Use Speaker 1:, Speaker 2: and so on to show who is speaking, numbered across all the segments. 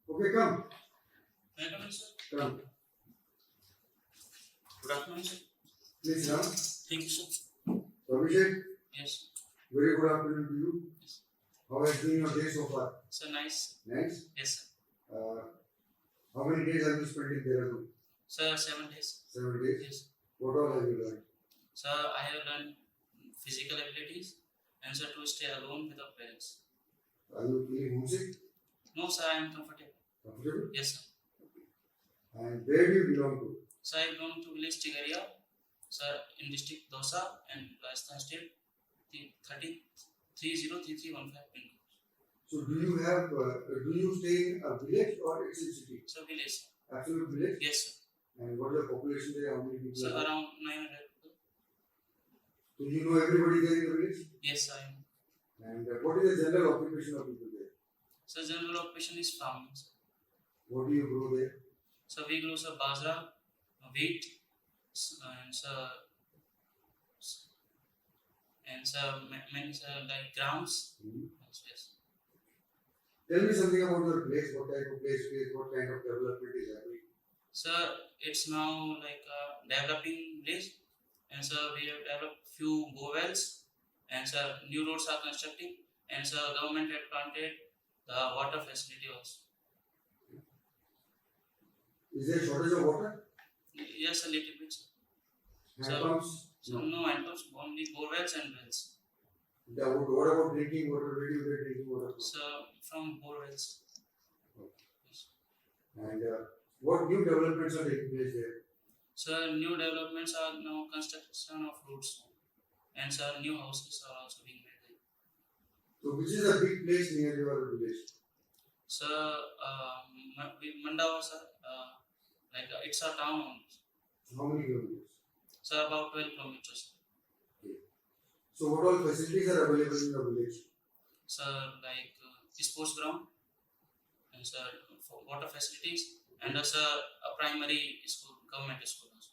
Speaker 1: Okay, come.
Speaker 2: May I come in, sir?
Speaker 1: Come.
Speaker 2: Good afternoon, sir.
Speaker 1: Please come.
Speaker 2: Thank you, sir.
Speaker 1: So, Abhishek,
Speaker 2: Yes.
Speaker 1: very good afternoon to you.
Speaker 2: Yes.
Speaker 1: How has been your day so far?
Speaker 2: Sir, nice.
Speaker 1: Nice.
Speaker 2: Yes, sir.
Speaker 1: How many days have you spent in Dehradun?
Speaker 2: Sir, 7 days.
Speaker 1: 7 days.
Speaker 2: Yes.
Speaker 1: What all have you learned?
Speaker 2: Sir, I have learned physical abilities and sir to stay alone without parents.
Speaker 1: Are you feeling homesick?
Speaker 2: No, sir, I am comfortable.
Speaker 1: Comfortable?
Speaker 2: Yes, sir.
Speaker 1: And where do you belong to?
Speaker 2: Sir, I belong to village Tigariya, sir, in district Dosa and Rajasthan state, 303315 pin.
Speaker 1: So, do you stay in a village or it's a city?
Speaker 2: Sir, village.
Speaker 1: Absolute village?
Speaker 2: Yes, sir.
Speaker 1: And what is the population there? How many people
Speaker 2: Sir,
Speaker 1: are there?
Speaker 2: around 900 people.
Speaker 1: So, you know everybody there in the village?
Speaker 2: Yes, I am.
Speaker 1: And what is the general occupation of people there?
Speaker 2: Sir, general occupation is farming. Sir.
Speaker 1: What do you grow there?
Speaker 2: So we grow sir bajra, wheat, and many like grounds. Yes.
Speaker 1: Tell me something about your place. What type of place it is? What kind of development is happening?
Speaker 2: Sir, it's now like a developing place, and sir we have developed few bowels, and sir new roads are constructing, and sir government had planted the water facility also.
Speaker 1: Is there shortage of water?
Speaker 2: Yes, a little bit.
Speaker 1: Hand pumps?
Speaker 2: So no hand pumps, only bowels and wells.
Speaker 1: What about drinking water? Where do you get drinking water from?
Speaker 2: So from bowels. Yes.
Speaker 1: And what new developments are taking place there?
Speaker 2: So new developments are now construction of roads, and so new houses are also being made there.
Speaker 1: So which is a big place near your village?
Speaker 2: So Mandava, sir, it's a town only.
Speaker 1: How many kilometers?
Speaker 2: So about 12 kilometers.
Speaker 1: Okay. So what all facilities are available in your village?
Speaker 2: So like sports ground, and so for water facilities, and also a primary school, government school also.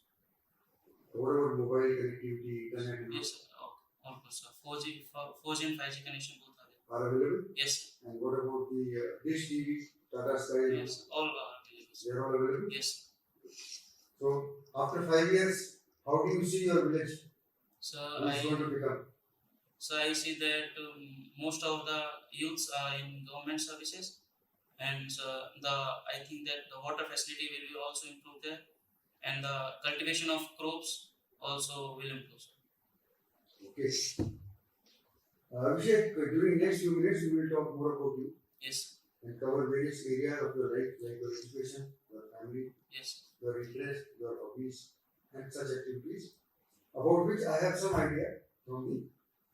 Speaker 1: What about mobile connectivity, internet?
Speaker 2: Yes, sir. All good, sir. 4G and 5G connection both are there.
Speaker 1: Are available?
Speaker 2: Yes, sir.
Speaker 1: And what about the dish TV, Tata Sky?
Speaker 2: Yes, all are available.
Speaker 1: They are all available?
Speaker 2: Yes.
Speaker 1: So after 5 years, how do you see your village?
Speaker 2: So
Speaker 1: What is going to become?
Speaker 2: So I see that most of the youths are in government services, and I think that the water facility will be also improved there, and the cultivation of crops also will improve.
Speaker 1: Okay. Abhishek, during next few minutes we will talk more about you
Speaker 2: Yes.
Speaker 1: and cover various areas of your life like your education, your family,
Speaker 2: Yes.
Speaker 1: your interest, your hobbies and such activities about which I have some idea from the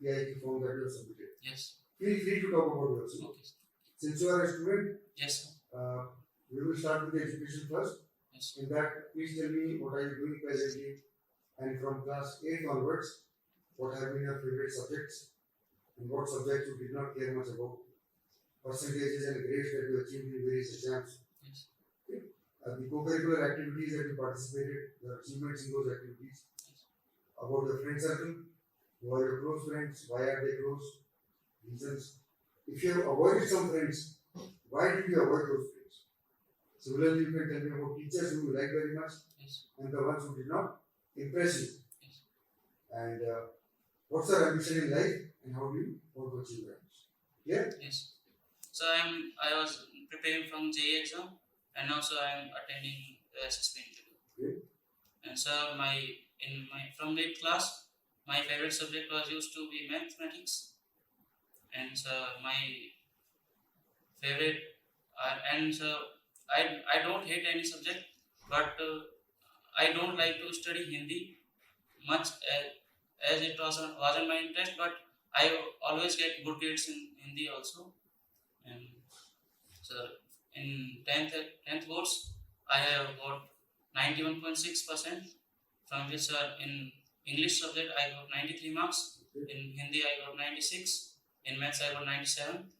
Speaker 1: PIQ form that you have submitted.
Speaker 2: Yes.
Speaker 1: Feel free to talk about yourself.
Speaker 2: Okay.
Speaker 1: Since you are a student,
Speaker 2: Yes.
Speaker 1: we will start with the education first.
Speaker 2: Yes.
Speaker 1: In that, please tell me what are you doing presently and from class 8 onwards, what have been your favorite subjects and what subjects you did not care much about, percentages and grades that you achieved in various exams.
Speaker 2: Yes.
Speaker 1: Okay. The co-curricular activities that you participated, your achievements in those activities,
Speaker 2: Yes.
Speaker 1: about your friend circle, who are your close friends, why are they close, reasons. If you have avoided some friends, why did you avoid those friends? Similarly, you can tell me about teachers who you like very much
Speaker 2: Yes.
Speaker 1: and the ones who did not impress you.
Speaker 2: Yes.
Speaker 1: And what's your ambition in life and how do you want to achieve that? Yeah?
Speaker 2: Yes. So I was preparing from JE exam, and also I am attending the SSB interview.
Speaker 1: Okay.
Speaker 2: And so from late class, my favorite subject was used to be mathematics, and so my favorite and so I don't hate any subject, but I don't like to study Hindi much as it wasn't my interest, but I always get good grades in Hindi also. And so in 10th boards, I have got 91.6%, from which in English subject I got 93 marks, in Hindi I got 96, in maths I got 97,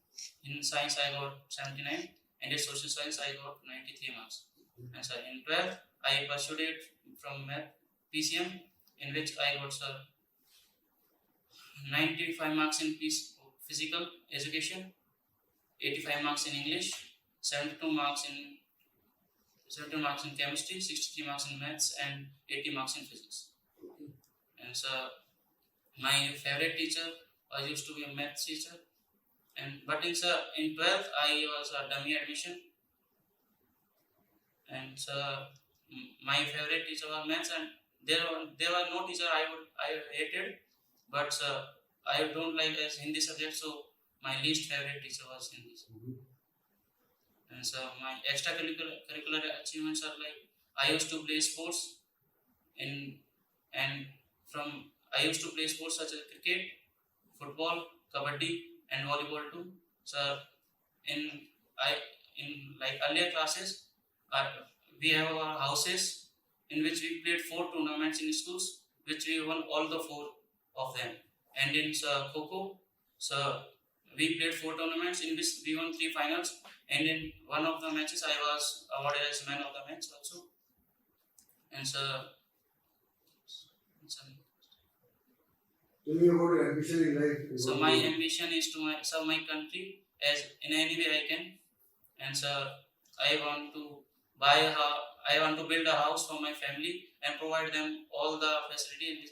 Speaker 2: in science I got 79, and in social science I got 93 marks. And so in 12th I pursued it from math PCM, in which I got 95 marks in physical education, 85 marks in English, 72 marks in 70 marks in chemistry, 63 marks in maths, and 80 marks in physics. And so my favorite teacher was used to be a maths teacher. But in 12th I was a dummy admission, and my favorite teacher was maths, and there were no teacher I hated, but I don't like as Hindi subject, so my least favorite teacher was Hindi. And so my extracurricular achievements are like I used to play sports I used to play sports such as cricket, football, kabaddi, and volleyball too. So in like earlier classes, we have our houses in which we played 4 tournaments in schools, which we won all the 4 of them. And in Kho, so we played 4 tournaments in which we won 3 finals. And in one of the matches, I was awarded as man of the match also. And
Speaker 1: tell me about your ambition in life.
Speaker 2: So my ambition is to serve my country as in any way I can. And I want to I want to build a house for my family and provide them all the facilities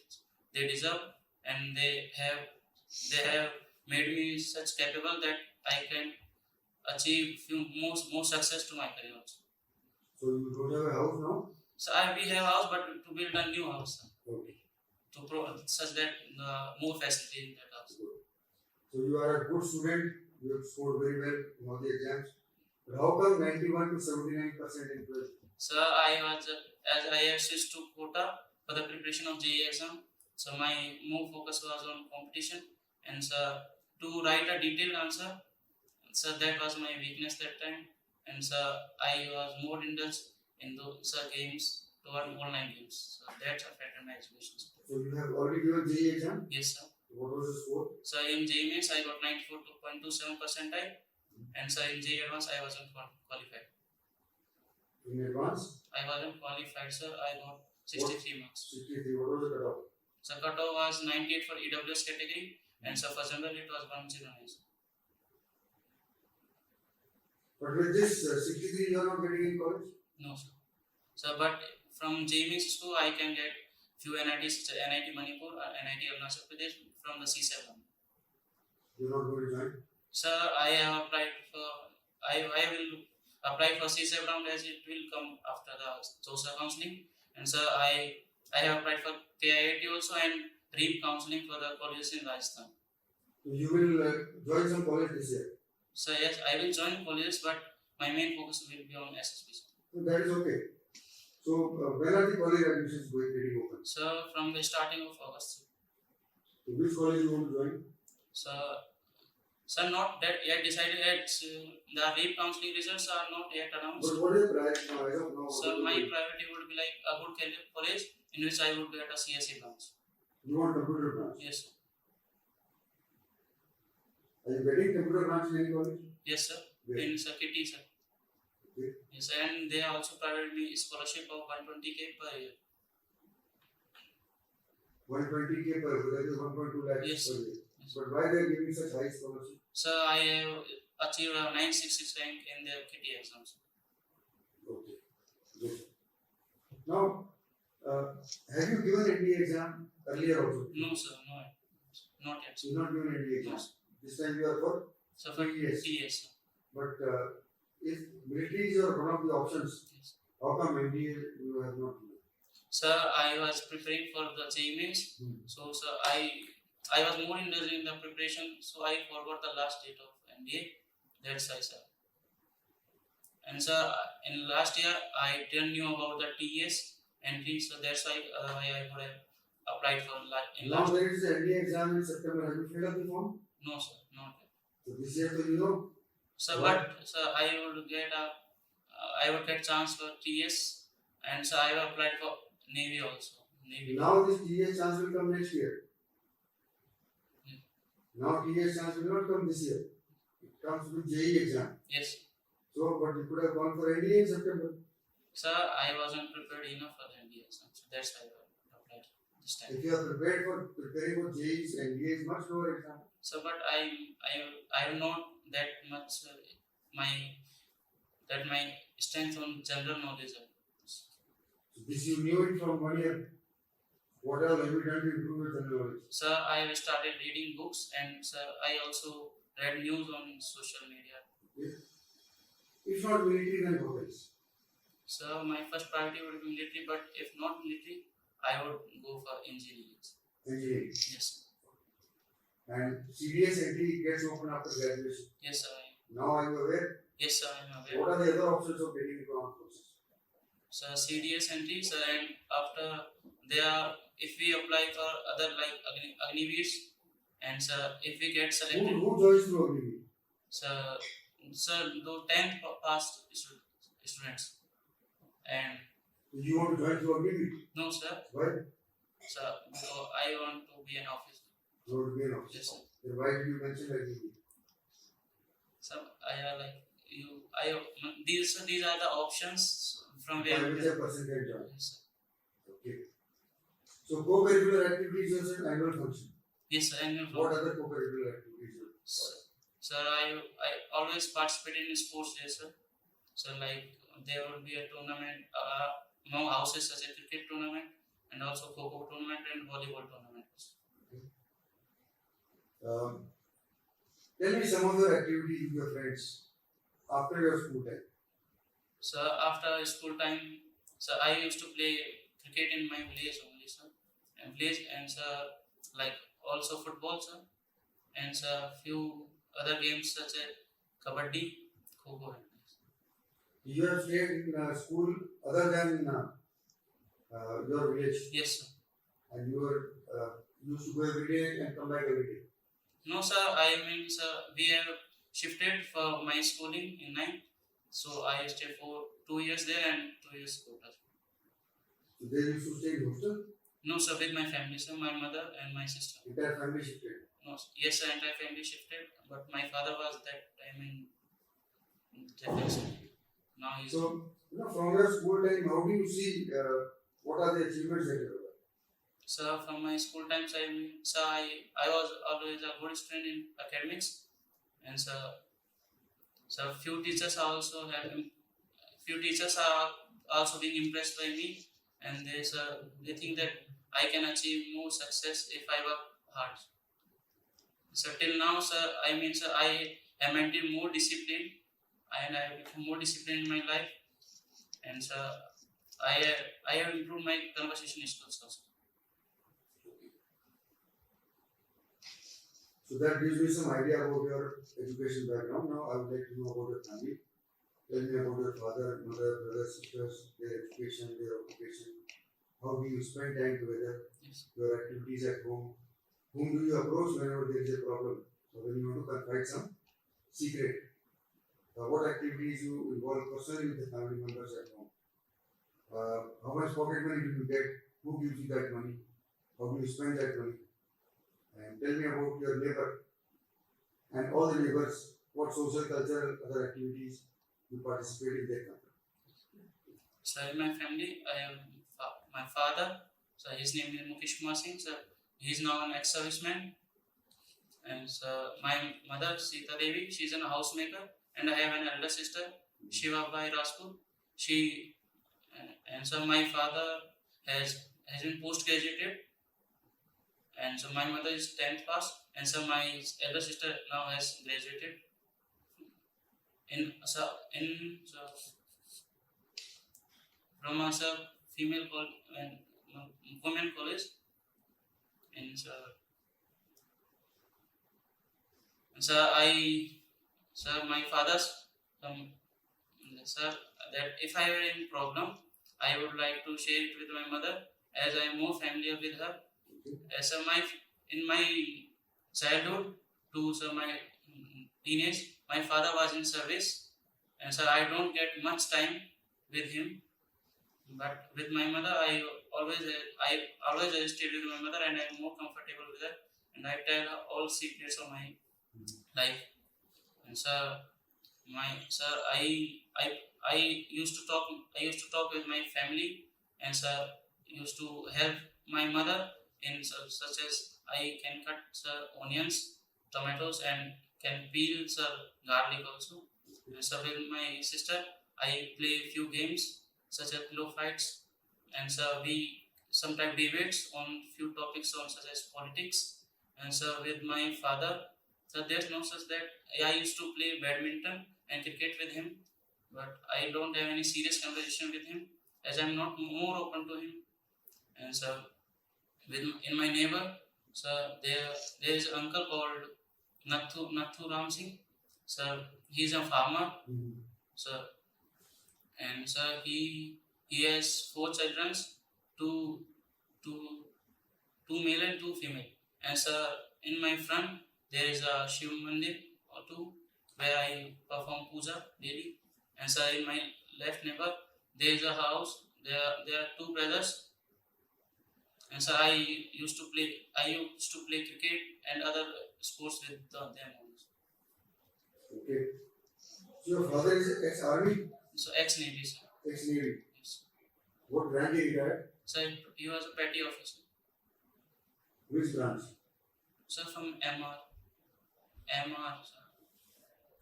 Speaker 2: they deserve. And they have made me such capable that I can achieve more success to my career also.
Speaker 1: So you don't have a house now?
Speaker 2: So we have a house, but to build a new house.
Speaker 1: Okay.
Speaker 2: To such that more facility in that house.
Speaker 1: So you are a good student. You have scored very well in all the exams. But how come 91 to 79% in 12th?
Speaker 2: So I was as I have switched to quota for the preparation of JEE exam. So my more focus was on competition, and to write a detailed answer. So that was my weakness that time, and I was more indulged in those games toward online games. So that affected my execution.
Speaker 1: So you have already given JEE exam?
Speaker 2: Yes, sir.
Speaker 1: What was the score?
Speaker 2: So in JEE Mains I got 94.27 percentile, and in JEE Advanced I wasn't qualified.
Speaker 1: In advance?
Speaker 2: I wasn't qualified, sir. I got 63 marks.
Speaker 1: 63. What was the cutoff?
Speaker 2: So cutoff was 98 for EWS category, and for general it was 109.
Speaker 1: But with this 63 you are not getting in college?
Speaker 2: No, sir. So but from JEE Mains school I can get few NITs, such as NIT Manipur or NIT Arunachal Pradesh from the C7.
Speaker 1: You are not going to join?
Speaker 2: Sir, I have applied for. I will apply for C7 round as it will come after the SOSA counselling, and I have applied for KIIT also and REAP counselling for the colleges in Rajasthan.
Speaker 1: So you will join some college this year?
Speaker 2: So yes, I will join colleges, but my main focus will be on SSB.
Speaker 1: So that is okay. So when are the college admissions getting open?
Speaker 2: So from the starting of August.
Speaker 1: So which college you want to join?
Speaker 2: So not that yet decided yet. The REAP counselling results are not yet announced.
Speaker 1: But what is the priority now? I don't know.
Speaker 2: So my priority would be like a good college in which I would get a CSE branch.
Speaker 1: You want computer branch?
Speaker 2: Yes, sir.
Speaker 1: Are you getting computer branch in any college?
Speaker 2: Yes, sir.
Speaker 1: Where?
Speaker 2: In Kitty, sir.
Speaker 1: Okay.
Speaker 2: Yes, and they also provided me scholarship of 120K per year.
Speaker 1: 120K per year, that is 1.2 lakhs
Speaker 2: Yes,
Speaker 1: per year.
Speaker 2: yes.
Speaker 1: But why they are giving such high scholarship?
Speaker 2: So I have achieved a 966 rank in their Kitty exams.
Speaker 1: Okay. Good. Now, have you given NDA exam earlier also?
Speaker 2: No, sir, no, not yet.
Speaker 1: You not given NDA exam.
Speaker 2: Yes.
Speaker 1: This time you are for?
Speaker 2: So for
Speaker 1: TS.
Speaker 2: TS, sir.
Speaker 1: But if military is your one of the options,
Speaker 2: Yes.
Speaker 1: how come NDA you have not given?
Speaker 2: Sir, I was preparing for the JEE Mains. So I was more indulged in the preparation, so I forgot the last date of NDA. That's why, sir. And in last year I didn't know about the TS entry, so that's why I would have applied for in
Speaker 1: Now
Speaker 2: last.
Speaker 1: there is the NDA exam in September. Have you filled up the form?
Speaker 2: No, sir, not yet.
Speaker 1: So this year, so you know.
Speaker 2: So
Speaker 1: What?
Speaker 2: but I would get chance for TS, and I have applied for Navy also. Navy.
Speaker 1: Now this TS chance will come next year.
Speaker 2: Yeah.
Speaker 1: Now TS chance will not come this year. It comes with JEE exam.
Speaker 2: Yes.
Speaker 1: So, but you could have gone for NDA in September.
Speaker 2: Sir, I wasn't prepared enough for the NDA exam, so that's why I applied this time.
Speaker 1: If you are preparing for JEE, NDA is much lower exam.
Speaker 2: So, but I am not that much. My that my strength on general knowledge.
Speaker 1: So this you knew it from 1 year. What else have you done to improve your general knowledge?
Speaker 2: Sir, I have started reading books, and sir, I also read news on social media.
Speaker 1: Okay. If not military, then what else?
Speaker 2: So my first priority would be military, but if not military, I would go for engineering.
Speaker 1: Engineering.
Speaker 2: Yes.
Speaker 1: And CDS entry gets open after graduation.
Speaker 2: Yes, sir.
Speaker 1: Now are you aware?
Speaker 2: Yes, sir, I am aware.
Speaker 1: What are the other options of getting into armed forces?
Speaker 2: So CDS entry, sir, and after if we apply for other like Agniveers, and sir, if we get selected,
Speaker 1: Who joins through Agniveer?
Speaker 2: sir, the 10th passed students, and
Speaker 1: You want to join through Agniveer?
Speaker 2: no, sir,
Speaker 1: Why?
Speaker 2: sir, so I want to be an officer.
Speaker 1: You want to be an officer?
Speaker 2: Yes, sir.
Speaker 1: Then why did you mention Agniveer?
Speaker 2: So these are the options from where.
Speaker 1: By which a person can join.
Speaker 2: Yes, sir.
Speaker 1: Okay. So co-curricular activities is an annual function.
Speaker 2: Yes, sir. And
Speaker 1: What other co-curricular activities?
Speaker 2: sir, I always participate in sports days, sir. So like there will be a tournament, no houses such a cricket tournament, and also Kho tournament and volleyball tournament.
Speaker 1: Tell me some of your activities with your friends after your school time.
Speaker 2: So after school time, so I used to play cricket in my village only, sir, and sir, like also football, sir, and sir, few other games such as kabaddi, kho.
Speaker 1: You have stayed in school other than your village,
Speaker 2: Yes, sir.
Speaker 1: and you were used to go every day and come back every day.
Speaker 2: No, sir. I mean, sir, we have shifted for my schooling in 9th, so I stayed for 2 years there and 2 years later.
Speaker 1: So they used to stay in hostel.
Speaker 2: No, sir, with my family, sir, my mother and my sister.
Speaker 1: Entire family shifted.
Speaker 2: No, yes, sir, entire family shifted, but my father was that time in defense. Now he's.
Speaker 1: So, from your school time, how do you see what are the achievements that you have?
Speaker 2: So from my school times, I was always a good student in academics, and so few teachers are also being impressed by me, and they think that I can achieve more success if I work hard. So till now, sir, I have maintained more discipline, and I have become more disciplined in my life, and I have improved my conversation skills also.
Speaker 1: So that gives me some idea about your education background. Now I would like to know about your family. Tell me about your father, mother, brothers, sisters, their education, their occupation. How do you spend time together?
Speaker 2: Yes.
Speaker 1: Your activities at home. Whom do you approach whenever there is a problem? So when you want to confide some secret. What activities you involve personally with the family members at home? How much pocket money do you get? Who gives you that money? How do you spend that money? And tell me about your neighbor and all the neighbors. What social, cultural, other activities you participate in their company?
Speaker 2: So in my family, I have my father. So his name is Mukesh Kumar Singh. So he is now an ex-serviceman. And so my mother Sita Devi, she is a housemaker, and I have an elder sister Shiva Bhai Rajput. And so my father has been post-graduated. And so my mother is 10th pass, and so my elder sister now has graduated from a female and women college. And my father's that if I have any problem, I would like to share it with my mother, as I am more familiar with her. In my childhood to my teenage, my father was in service, and I don't get much time with him. But with my mother, I always stay with my mother, and I am more comfortable with her, and I tell her all secrets of my life. And I used to talk with my family, and used to help my mother in such as I can cut onions, tomatoes, and can peel garlic also. And with my sister, I play few games such as pillow fights, and sir, we sometimes debates on few topics on such as politics. And sir, with my father, so there's no such that I used to play badminton and cricket with him, but I don't have any serious conversation with him as I'm not more open to him. And so with in my neighbor, so there is an uncle called Nathu Ram Singh. So he's a farmer. So and so he has 4 children, two two two male and two female. And so in my front there is a Shiv Mandir or two where I perform puja daily. And so in my left neighbor there is a house. There are 2 brothers. And so I used to play cricket and other sports with them.
Speaker 1: Okay. So your father is ex-army?
Speaker 2: So ex-navy, sir.
Speaker 1: Ex-navy.
Speaker 2: Yes.
Speaker 1: What rank did he have?
Speaker 2: So he was a petty officer.
Speaker 1: Which branch?
Speaker 2: So from MR, sir.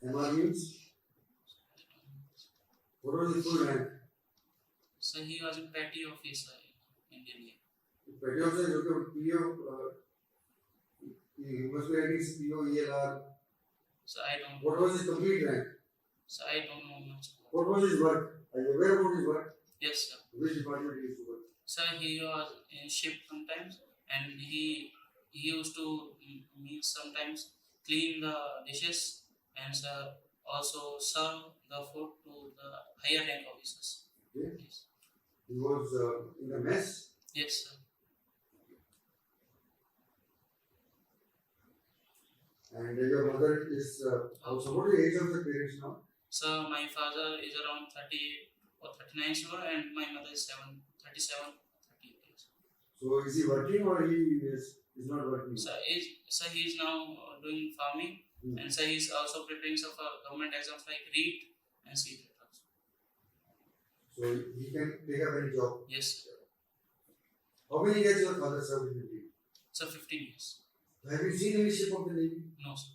Speaker 1: MR means? What was his full rank?
Speaker 2: So he was a petty officer in Indian Navy.
Speaker 1: Petty officer is okay, PO, he must be writing PO, ELR.
Speaker 2: So I don't.
Speaker 1: What was his complete rank?
Speaker 2: So I don't know much.
Speaker 1: What was his work? Are you aware about his work?
Speaker 2: Yes, sir.
Speaker 1: Which department he used to work?
Speaker 2: So he was in ship sometimes, and he used to sometimes clean the dishes and also serve the food to the higher rank officers.
Speaker 1: Okay.
Speaker 2: Yes.
Speaker 1: He was in the mess.
Speaker 2: Yes, sir.
Speaker 1: And your mother is also, what is the age of the parents now?
Speaker 2: So my father is around 38 or 39 sure, and my mother is 37, 38 years.
Speaker 1: So is he working or he is not working?
Speaker 2: So he is now doing farming, and so he is also preparing for government exams like REIT and CGL also.
Speaker 1: So he can take up any job?
Speaker 2: Yes, sir.
Speaker 1: How many years your father served in the Navy?
Speaker 2: So 15 years.
Speaker 1: Have you seen any ship of the Navy?
Speaker 2: No, sir.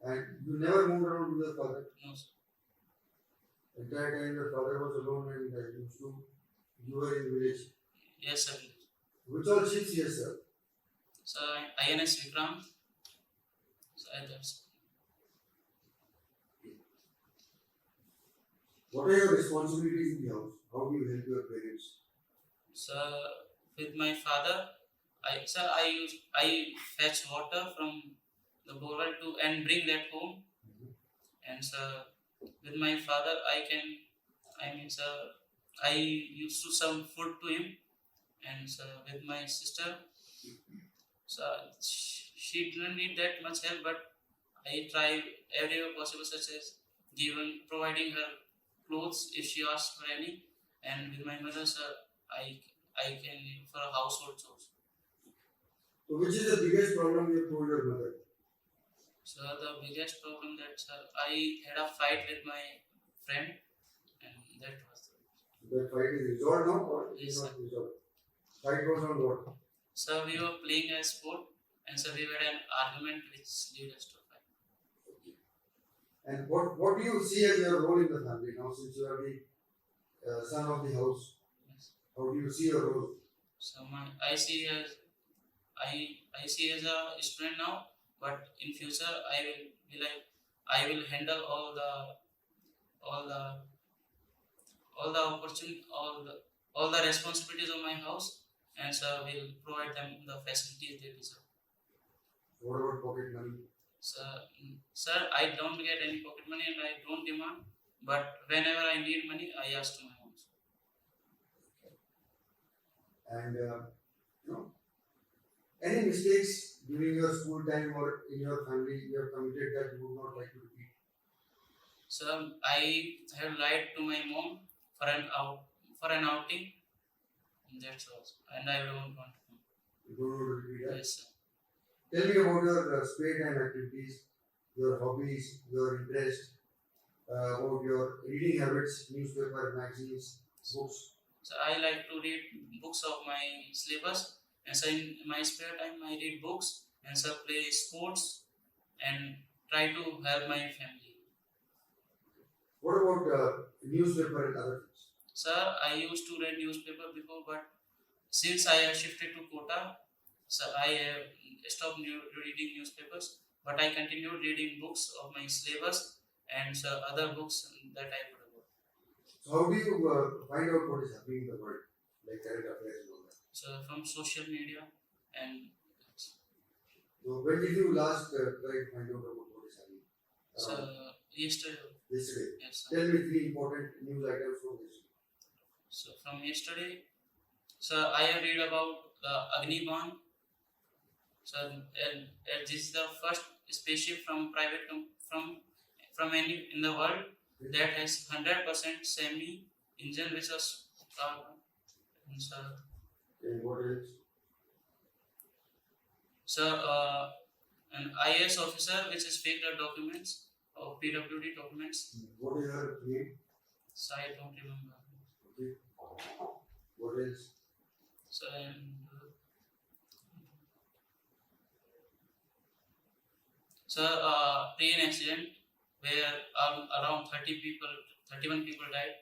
Speaker 1: And you never moved around with your father?
Speaker 2: No, sir.
Speaker 1: Entire time your father was alone and you were in village.
Speaker 2: Yes, sir.
Speaker 1: Which all ships he has served?
Speaker 2: So INS Vikrant. So that's.
Speaker 1: What are your responsibilities in the house? How do you help your parents?
Speaker 2: So with my father, I fetch water from the borewell and bring that home. And so with my father, I used to serve food to him. And so with my sister, so she didn't need that much help, but I try every way possible, such as providing her clothes if she asks for any. And with my mother, sir, I can for a household chores.
Speaker 1: So which is the biggest problem you told your mother?
Speaker 2: So the biggest problem that, sir, I had a fight with my friend, and that was
Speaker 1: The fight is resolved now or
Speaker 2: Yes,
Speaker 1: is not
Speaker 2: sir.
Speaker 1: resolved? Fight was on what?
Speaker 2: So we were playing a sport, and so we had an argument which led us to a fight.
Speaker 1: And what do you see as your role in the family now, since you are the son of the house?
Speaker 2: Yes.
Speaker 1: How do you see your role?
Speaker 2: So I see as a student now, but in future I will handle all the opportunity, all the responsibilities of my house, and so will provide them the facilities they deserve.
Speaker 1: What about pocket money?
Speaker 2: So, sir, I don't get any pocket money and I don't demand, but whenever I need money, I ask to my mom.
Speaker 1: And any mistakes during your school time or in your family you have committed that you would not like to repeat?
Speaker 2: So I have lied to my mom for an outing. That's all. And I don't want to.
Speaker 1: You don't want to repeat that?
Speaker 2: Yes, sir.
Speaker 1: Tell me about your spare time activities, your hobbies, your interest, about your reading habits, newspaper, magazines, books.
Speaker 2: So I like to read books of my syllabus, and so in my spare time I read books and so play sports and try to help my family.
Speaker 1: What about newspaper and other things?
Speaker 2: Sir, I used to read newspaper before, but since I have shifted to Kota, so I have stopped reading newspapers. But I continued reading books of my syllabus and other books that I would have.
Speaker 1: So how do you find out what is happening in the world, like current affairs and all that?
Speaker 2: So from social media and
Speaker 1: So when did you last try to find out about what is happening?
Speaker 2: so yesterday.
Speaker 1: Yesterday.
Speaker 2: Yes, sir.
Speaker 1: Tell me 3 important news items from yesterday.
Speaker 2: So from yesterday, so I have read about the Agniban. So and this is the first spaceship from private from any in the world that has 100% semi engine, which was so
Speaker 1: And what else?
Speaker 2: so an IAS officer which is faked the documents or PWD documents.
Speaker 1: What is her name?
Speaker 2: So I don't remember.
Speaker 1: Okay. What else?
Speaker 2: So train accident where around 31 people died.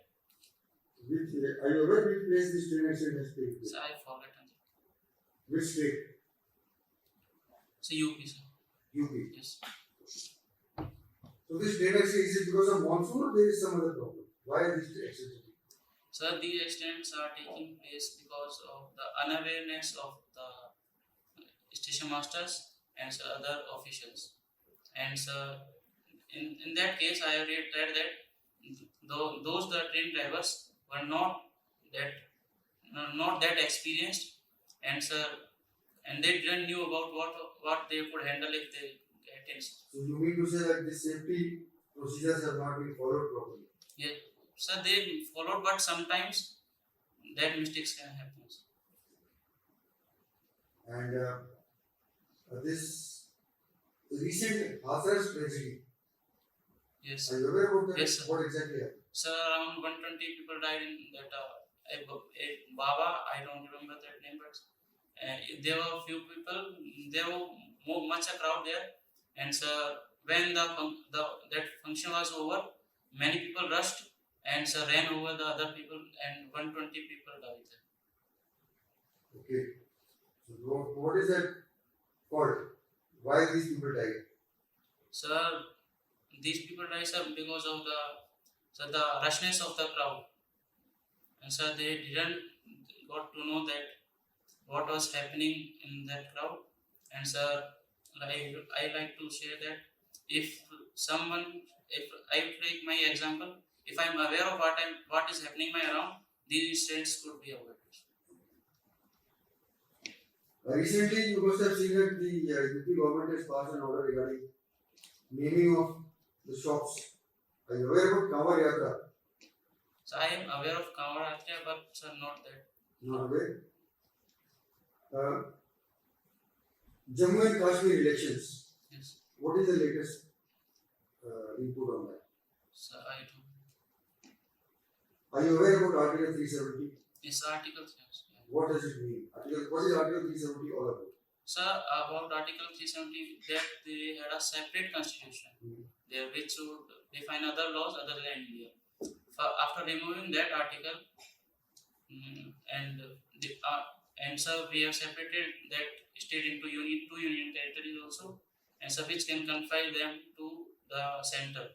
Speaker 1: Which, are you aware which place this train accident has taken place?
Speaker 2: So I forgotten.
Speaker 1: Which state?
Speaker 2: So UP, sir.
Speaker 1: UP.
Speaker 2: Yes.
Speaker 1: So this train accident, is it because of monsoon or there is some other problem? Why are these accidents?
Speaker 2: So these accidents are taking place because of the unawareness of the station masters and other officials. And so in that case, I read that those the train drivers were not that experienced, and and they didn't knew about what they could handle if they get in.
Speaker 1: So you mean to say that the safety procedures have not been followed properly?
Speaker 2: Yeah, so they followed, but sometimes that mistakes can happen.
Speaker 1: And this recent Hathras tragedy,
Speaker 2: Yes.
Speaker 1: are you aware about that?
Speaker 2: Yes, sir.
Speaker 1: What exactly happened?
Speaker 2: So around 120 people died in that Baba, I don't remember that name, but there were few people. There were much a crowd there, and so when that function was over, many people rushed and ran over the other people, and 120 people died there.
Speaker 1: Okay. So what is that called? Why these people died?
Speaker 2: So these people died, sir, because of the rushness of the crowd, and so they didn't got to know that what was happening in that crowd. And so I like to share that if I take my example, if I'm aware of what is happening around, these incidents could be avoided.
Speaker 1: Recently, you must have seen that the UP government has passed an order regarding naming of the shops. Are you aware about Kanwar Yatra?
Speaker 2: So I am aware of Kanwar Yatra, but sir, not that.
Speaker 1: Not aware. Jammu and Kashmir elections.
Speaker 2: Yes.
Speaker 1: What is the latest input on that?
Speaker 2: So I do.
Speaker 1: Are you aware about Article 370?
Speaker 2: This article, yes.
Speaker 1: What does it mean? What is Article 370 all about?
Speaker 2: So about Article 370, that they had a separate constitution, there which would define other laws other than India. After removing that article, and so we have separated that state into two union territories also, and so which can confine them to the center,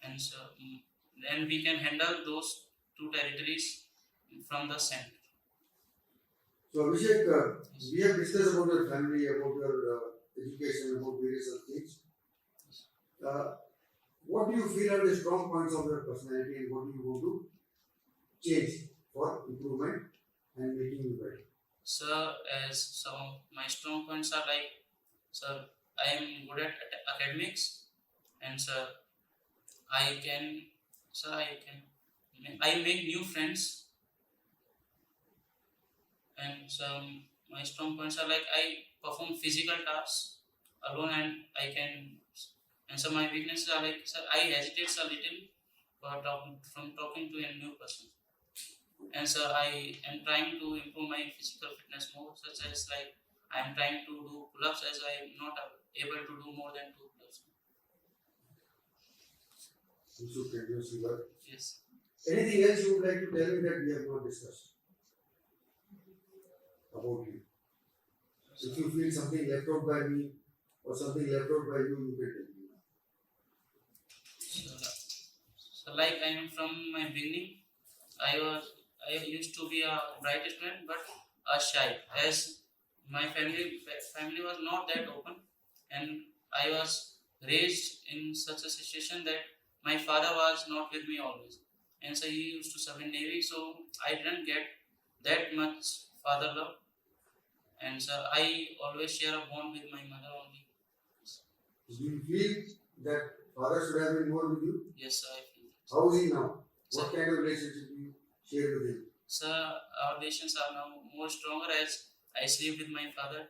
Speaker 2: and so then we can handle those two territories from the center.
Speaker 1: So Abhishek, we have discussed about your family, about your education, about various other things. What do you feel are the strong points of your personality, and what do you want to change for improvement and making you better?
Speaker 2: So as some of my strong points are like, so I am good at academics, and I make new friends, and my strong points are like I perform physical tasks alone, and I can. And so my weaknesses are like, I hesitate a little from talking to a new person. And so I am trying to improve my physical fitness more, such as like I am trying to do pull-ups, as I am not able to do more than 2 pull-ups.
Speaker 1: You should continuously work.
Speaker 2: Yes.
Speaker 1: Anything else you would like to tell me that we have not discussed about you? If you feel something left out by me or something left out by you, you can tell me.
Speaker 2: So like I am from my beginning, I used to be a bright student but a shy, as my family was not that open, and I was raised in such a situation that my father was not with me always, and so he used to serve in navy, so I didn't get that much father love, and so I always share a bond with my mother only.
Speaker 1: Do you feel that father should have been more with you?
Speaker 2: Yes, I feel that.
Speaker 1: How is he now?
Speaker 2: Sir,
Speaker 1: What kind of relationship do you share with him?
Speaker 2: sir, our relations are now more stronger as I sleep with my father,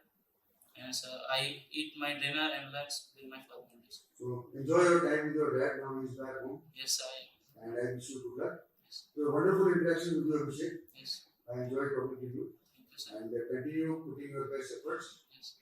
Speaker 2: and so I eat my dinner and lunch with my father only.
Speaker 1: So enjoy your time with your dad. Now he's back home,
Speaker 2: Yes,
Speaker 1: and I wish you good luck.
Speaker 2: yes,
Speaker 1: So wonderful interaction with you, Abhishek.
Speaker 2: yes.
Speaker 1: I enjoyed talking to you,
Speaker 2: Thank you, sir.
Speaker 1: and continue putting your best efforts.
Speaker 2: Yes.